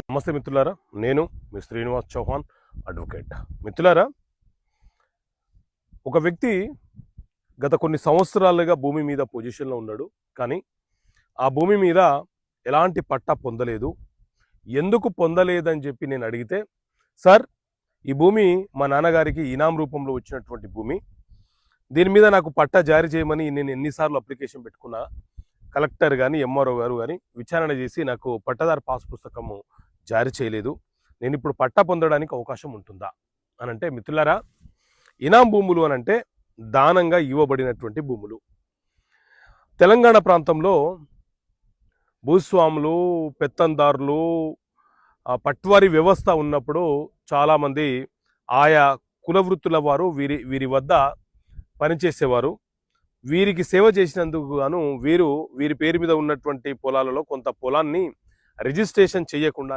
నమస్తే మిత్రులారా, నేను మీ శ్రీనివాస్ చౌహాన్ అడ్వకేట్. మిత్రులారా, ఒక వ్యక్తి గత కొన్ని సంవత్సరాలుగా భూమి మీద పొజిషన్లో ఉన్నాడు. కానీ ఆ భూమి మీద ఎలాంటి పట్టా పొందలేదు. ఎందుకు పొందలేదని చెప్పి నేను అడిగితే, సార్, ఈ భూమి మా నాన్నగారికి ఇనాం రూపంలో వచ్చినటువంటి భూమి, దీని మీద నాకు పట్టా జారీ చేయమని నేను ఎన్నిసార్లు అప్లికేషన్ పెట్టుకున్నా, కలెక్టర్ కానీ ఎంఆర్ఓ గారు కానీ విచారణ చేసి నాకు పట్టదారు పాస్ పుస్తకము జారీ చేయలేదు. నేను ఇప్పుడు పట్టా పొందడానికి అవకాశం ఉంటుందా అని అంటే, మిత్రులారా, ఇనాం భూములు అని అంటే దానంగా ఇవ్వబడినటువంటి భూములు. తెలంగాణ ప్రాంతంలో భూస్వాములు, పెత్తందారులు, పట్వారీ వ్యవస్థ ఉన్నప్పుడు చాలామంది ఆయా కుల వృత్తుల వారు వీరి వద్ద పనిచేసేవారు. వీరికి సేవ చేసినందుకు గాను వీరి పేరు మీద ఉన్నటువంటి పొలాలలో కొంత పొలాన్ని రిజిస్ట్రేషన్ చేయకుండానే